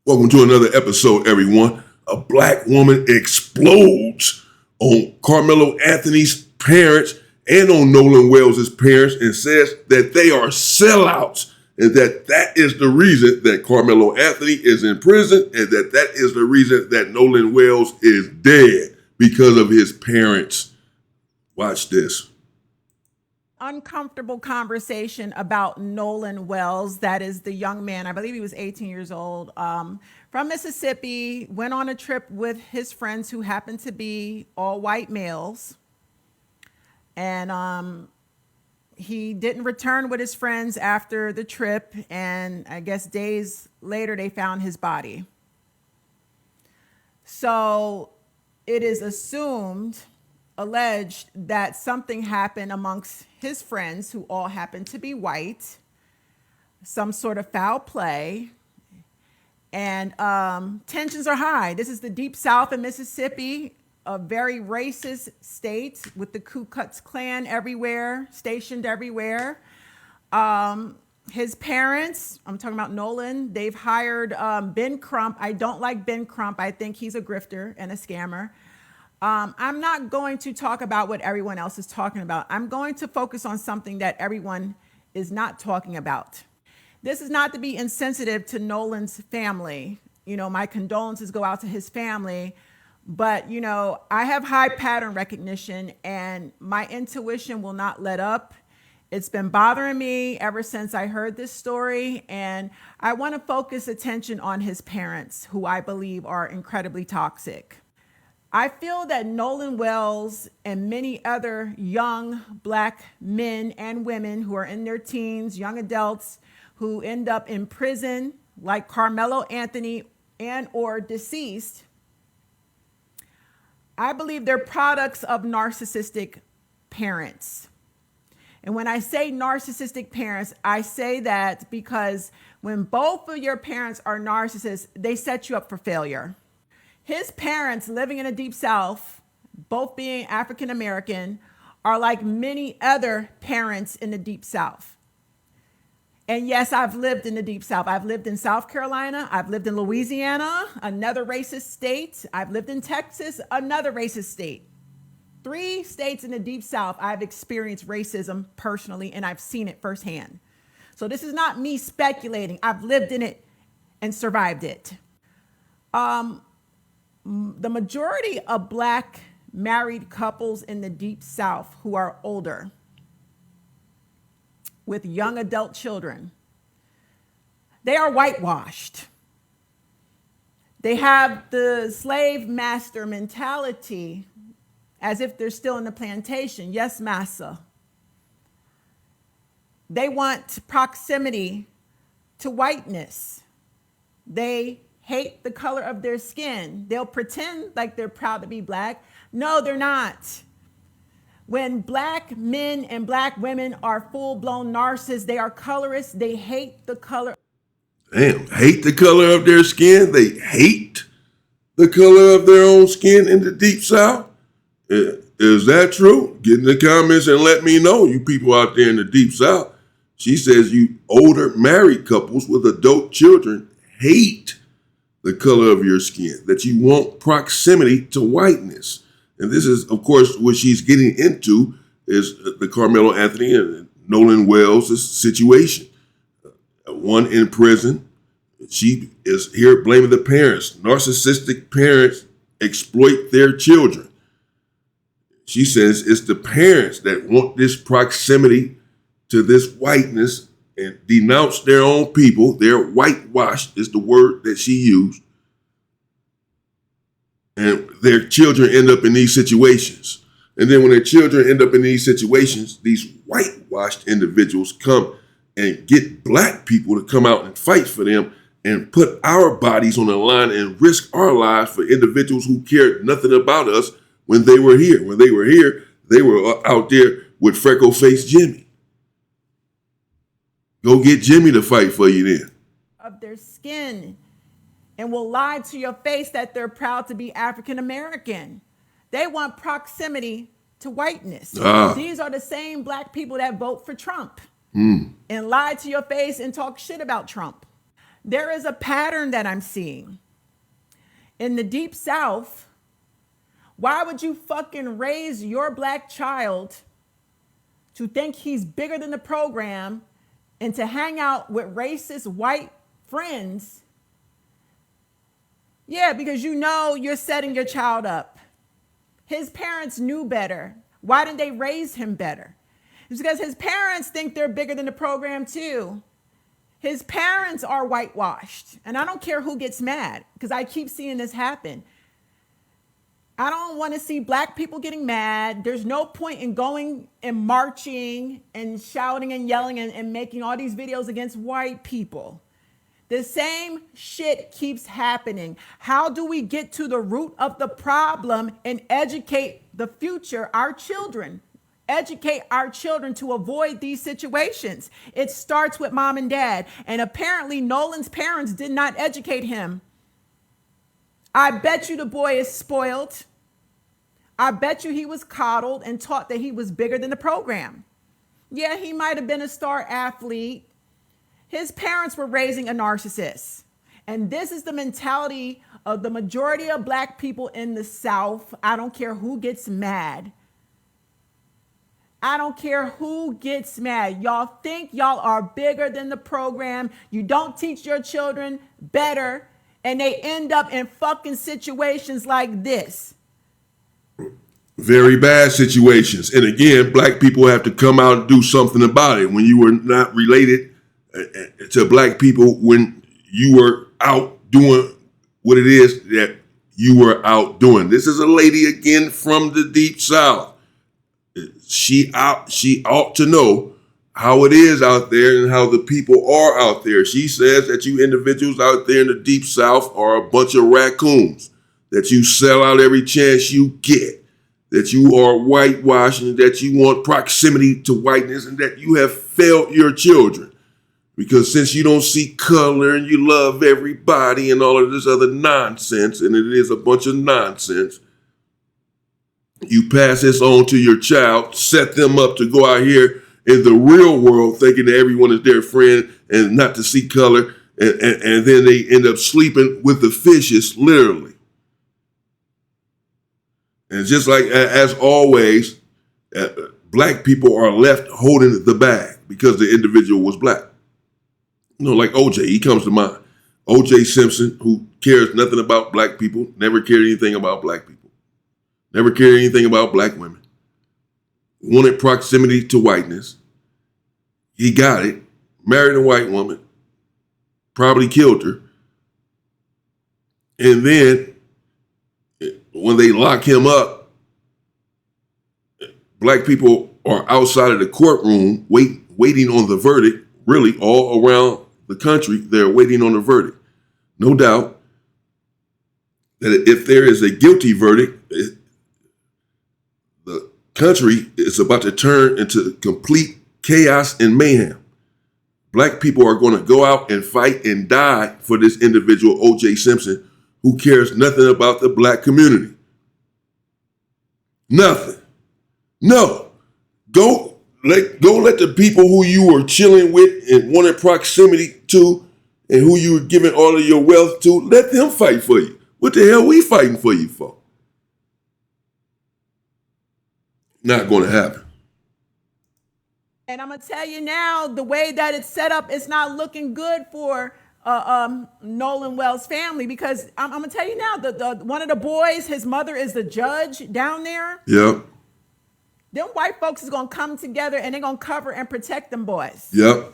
Welcome to another episode, everyone. A black woman explodes on Carmelo Anthony's parents and on Nolan Wells' parents and says that they are sellouts and that is the reason that Carmelo Anthony is in prison and that is the reason that Nolan Wells is dead because of his parents. Watch this. Uncomfortable conversation about Nolan Wells. That is the young man, I believe he was 18 years old, from Mississippi, went on a trip with his friends who happened to be all white males. And he didn't return with his friends after the trip. And I guess days later, they found his body. So it is alleged that something happened amongst his friends who all happened to be white, some sort of foul play, and tensions are high. This is the Deep South in Mississippi, a very racist state with the Ku Klux Klan everywhere, stationed everywhere. His parents, I'm talking about Nolan, they've hired Ben Crump. I don't like Ben Crump. I think he's a grifter and a scammer. I'm not going to talk about what everyone else is talking about. I'm going to focus on something that everyone is not talking about. This is not to be insensitive to Nolan's family. You know, my condolences go out to his family. But, you know, I have high pattern recognition and my intuition will not let up. It's been bothering me ever since I heard this story. And I want to focus attention on his parents, who I believe are incredibly toxic. I feel that Nolan Wells and many other young black men and women who are in their teens, young adults who end up in prison, like Carmelo Anthony and or deceased, I believe they're products of narcissistic parents. And when I say narcissistic parents, I say that because when both of your parents are narcissists, they set you up for failure. His parents living in the Deep South, both being African American, are like many other parents in the Deep South. And yes, I've lived in the Deep South. I've lived in South Carolina. I've lived in Louisiana, another racist state. I've lived in Texas, another racist state. 3 states in the Deep South, I've experienced racism personally, and I've seen it firsthand. So this is not me speculating. I've lived in it and survived it. The majority of black married couples in the Deep South who are older with young adult children, they are whitewashed. They have the slave master mentality as if they're still in the plantation. Yes, massa. They want proximity to whiteness. They hate the color of their skin. They'll pretend like they're proud to be black. No, they're not. When black men and black women are full-blown narcissists, they are colorists. They hate the color. Damn, hate the color of their skin? They hate the color of their own skin in the Deep South? Is that true? Get in the comments and let me know, you people out there in the Deep South. She says you older married couples with adult children hate the color of your skin, that you want proximity to whiteness. And this is, of course, what she's getting into is the Carmelo Anthony and Nolan Wells' situation. One in prison. She is here blaming the parents. Narcissistic parents exploit their children. She says it's the parents that want this proximity to this whiteness and denounce their own people. They're whitewashed is the word that she used. And their children end up in these situations. And then when their children end up in these situations, these whitewashed individuals come and get black people to come out and fight for them and put our bodies on the line and risk our lives for individuals who cared nothing about us when they were here. When they were here, they were out there with freckle-faced Jimmy. Go get Jimmy to fight for you then. Of their skin, and will lie to your face that they're proud to be African American. They want proximity to whiteness. These are the same black people that vote for Trump and lie to your face and talk shit about Trump. There is a pattern that I'm seeing. In the Deep South, why would you fucking raise your black child to think he's bigger than the program and to hang out with racist white friends? Yeah, because you know you're setting your child up. His parents knew better. Why didn't they raise him better? It's because his parents think they're bigger than the program too. His parents are whitewashed. And I don't care who gets mad because I keep seeing this happen. I don't want to see black people getting mad. There's no point in going and marching and shouting and yelling and making all these videos against white people. The same shit keeps happening. How do we get to the root of the problem and educate the future, our children? Educate our children to avoid these situations. It starts with mom and dad. And apparently Nolan's parents did not educate him. I bet you the boy is spoiled. I bet you he was coddled and taught that he was bigger than the program. Yeah, he might have been a star athlete. His parents were raising a narcissist. And this is the mentality of the majority of black people in the South. I don't care who gets mad. I don't care who gets mad. Y'all think y'all are bigger than the program. You don't teach your children better. And they end up in fucking situations like this. Very bad situations. And again, black people have to come out and do something about it. When you were not related to black people, when you were out doing what it is that you were out doing. This is a lady again from the Deep South. She ought to know how it is out there and how the people are out there. She says that you individuals out there in the Deep South are a bunch of raccoons, that you sell out every chance you get, that you are whitewashing, that you want proximity to whiteness, and that you have failed your children. Because since you don't see color and you love everybody and all of this other nonsense, and it is a bunch of nonsense, you pass this on to your child, set them up to go out here in the real world thinking that everyone is their friend and not to see color, and then they end up sleeping with the fishes, literally. And just like, as always, black people are left holding the bag because the individual was black. You know, like OJ, he comes to mind. OJ Simpson, who cares nothing about black people, never cared anything about black people, never cared anything about black women, wanted proximity to whiteness. He got it, married a white woman, probably killed her. And then when they lock him up, black people are outside of the courtroom waiting on the verdict, really all around the country. They're waiting on the verdict. No doubt that if there is a guilty verdict, the country is about to turn into complete chaos and mayhem. Black people are going to go out and fight and die for this individual, O.J. Simpson, who cares nothing about the black community. Nothing. No. Go let the people who you were chilling with and wanted proximity to and who you were giving all of your wealth to, let them fight for you. What the hell we fighting for you for? Not going to happen. And I'm going to tell you now, the way that it's set up, it's not looking good for Nolan Wells' family, because I'm going to tell you now, the one of the boys, his mother is the judge down there. Yep. Them white folks is going to come together and they're going to cover and protect them boys. Yep.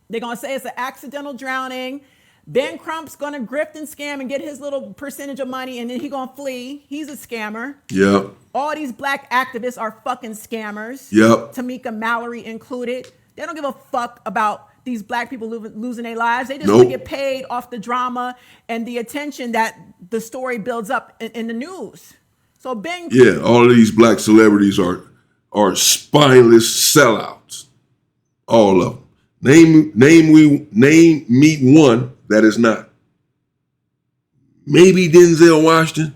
They're going to say it's an accidental drowning. Ben Crump's going to grift and scam and get his little percentage of money, and then he's going to flee. He's a scammer. Yep. All these black activists are fucking scammers. Yep. Tamika Mallory included. They don't give a fuck about these black people losing their lives. They just want to get paid off the drama and the attention that the story builds up in the news. So Ben. Yeah, all of these black celebrities are spineless sellouts. All of them. Name me one that is not. Maybe Denzel Washington,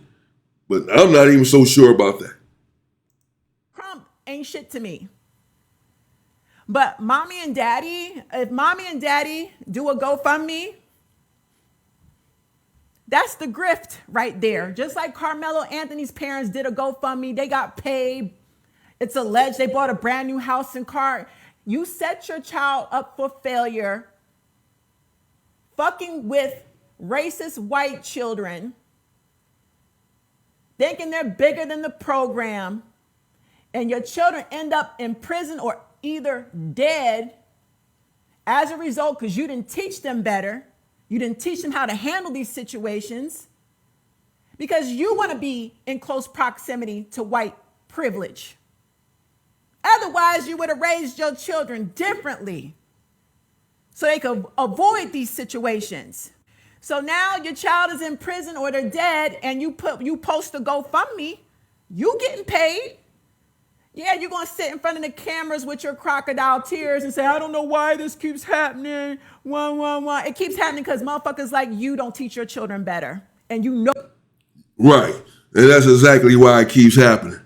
but I'm not even so sure about that. Crump ain't shit to me. But mommy and daddy, if mommy and daddy do a GoFundMe That's the grift right there. Just like Carmelo Anthony's parents did a GoFundMe, they got paid. It's alleged they bought a brand new house and car. You set your child up for failure, fucking with racist white children, thinking they're bigger than the program, and your children end up in prison or either dead as a result because you didn't teach them better. You didn't teach them how to handle these situations because you want to be in close proximity to white privilege. Otherwise, you would have raised your children differently so they could avoid these situations. So now your child is in prison or they're dead and you post a GoFundMe, you getting paid. Yeah, you're going to sit in front of the cameras with your crocodile tears and say, I don't know why this keeps happening. It keeps happening because motherfuckers like you don't teach your children better. And you know. Right. And that's exactly why it keeps happening.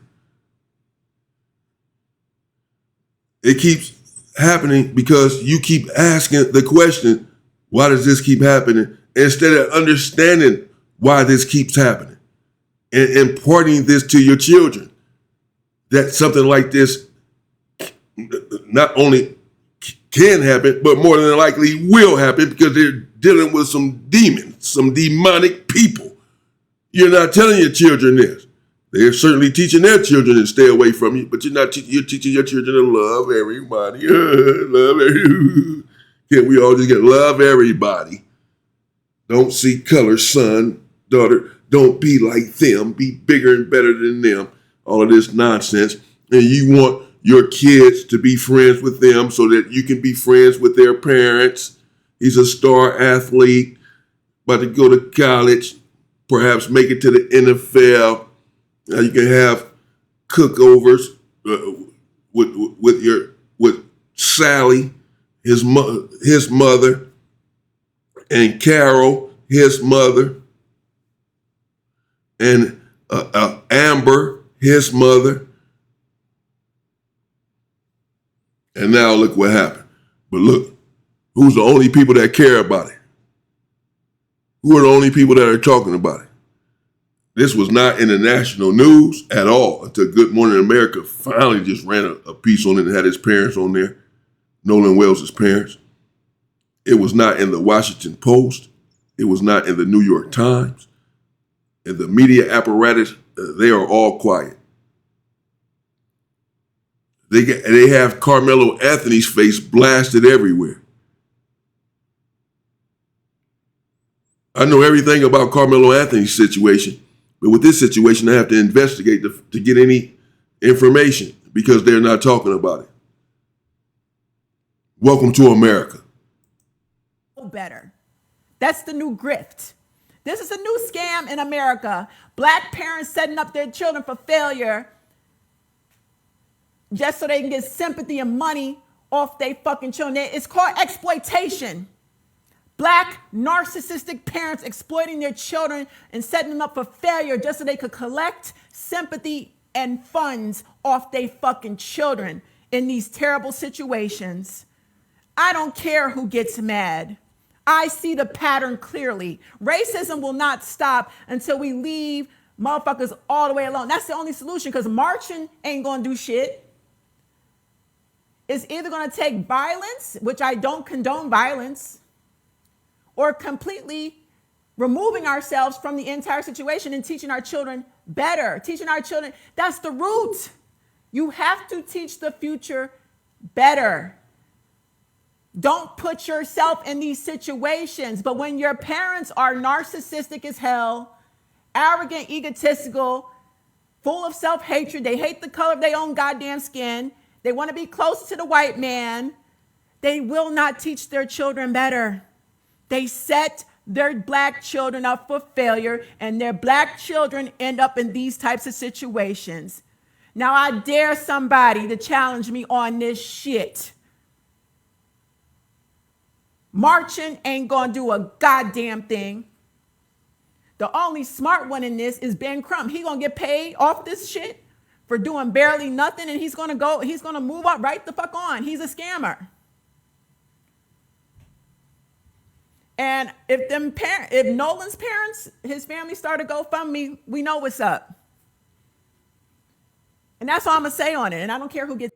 It keeps happening because you keep asking the question, why does this keep happening? Instead of understanding why this keeps happening and imparting this to your children. That something like this not only can happen, but more than likely will happen because they're dealing with some demons, some demonic people. You're not telling your children this. They're certainly teaching their children to stay away from you, but you're teaching your children to love everybody. Love everybody. Can't we all just get love everybody? Don't see color, son, daughter. Don't be like them. Be bigger and better than them. All of this nonsense. And you want your kids to be friends with them so that you can be friends with their parents. He's a star athlete, about to go to college, perhaps make it to the NFL. Now you can have cookovers with Sally, his mother, and Carol, his mother, and Amber, his mother. And now look what happened. But look, who's the only people that care about it? Who are the only people that are talking about it? This was not in the national news at all until Good Morning America finally just ran a piece on it and had his parents on there, Nolan Wells' parents. It was not in the Washington Post. It was not in the New York Times. And the media apparatus, they are all quiet. They have Carmelo Anthony's face blasted everywhere. I know everything about Carmelo Anthony's situation, but with this situation, I have to investigate to get any information because they're not talking about it. Welcome to America. Better. That's the new grift. This is a new scam in America. Black parents setting up their children for failure just so they can get sympathy and money off their fucking children. It's called exploitation. Black narcissistic parents exploiting their children and setting them up for failure just so they could collect sympathy and funds off their fucking children in these terrible situations. I don't care who gets mad. I see the pattern clearly. Racism will not stop until we leave motherfuckers all the way alone. That's the only solution because marching ain't gonna do shit. It's either gonna take violence, which I don't condone violence, or completely removing ourselves from the entire situation and teaching our children better. Teaching our children, that's the root. You have to teach the future better. Don't put yourself in these situations. But when your parents are narcissistic as hell, arrogant, egotistical, full of self-hatred, they hate the color of their own goddamn skin, they want to be close to the white man, they will not teach their children better. They set their black children up for failure, and their black children end up in these types of situations. Now, I dare somebody to challenge me on this shit. Marching ain't gonna do a goddamn thing. The only smart one in this is Ben Crump. He gonna get paid off this shit for doing barely nothing, and he's gonna move up right the fuck on. He's a scammer. And if Nolan's parents, his family started GoFundMe, we know what's up. And that's all I'm gonna say on it. And I don't care who gets.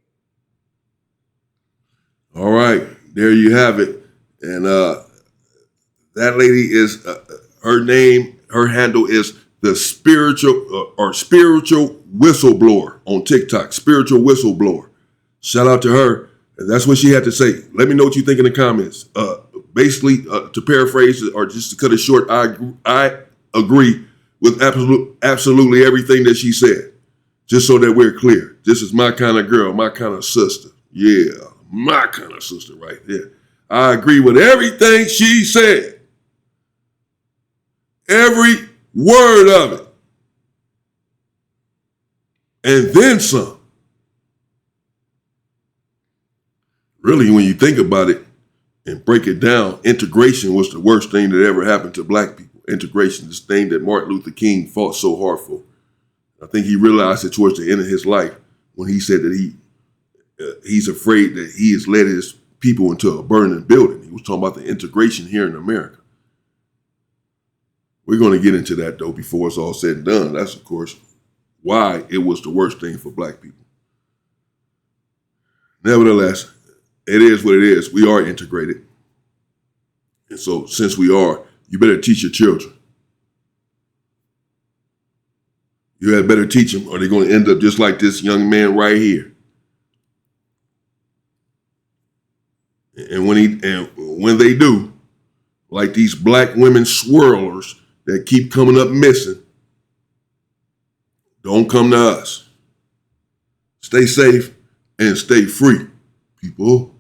All right, there you have it. And that lady is her handle is the spiritual whistleblower on TikTok. Spiritual whistleblower. Shout out to her. And that's what she had to say. Let me know what you think in the comments. Basically, to paraphrase or just to cut it short, I agree with absolutely everything that she said. Just so that we're clear. This is my kind of girl, my kind of sister. Yeah, my kind of sister right there. I agree with everything she said. Every word of it. And then some. Really, when you think about it and break it down, integration was the worst thing that ever happened to black people. Integration, this thing that Martin Luther King fought so hard for. I think he realized it towards the end of his life when he said that he's afraid that he has led his people into a burning building. He was talking about the integration here in America. We're going to get into that, though, before it's all said and done. That's, of course, why it was the worst thing for black people. Nevertheless, it is what it is. We are integrated. And so since we are, you better teach your children. You had better teach them or they're going to end up just like this young man right here. And when they do, like these black women swirlers that keep coming up missing, don't come to us. Stay safe and stay free, people.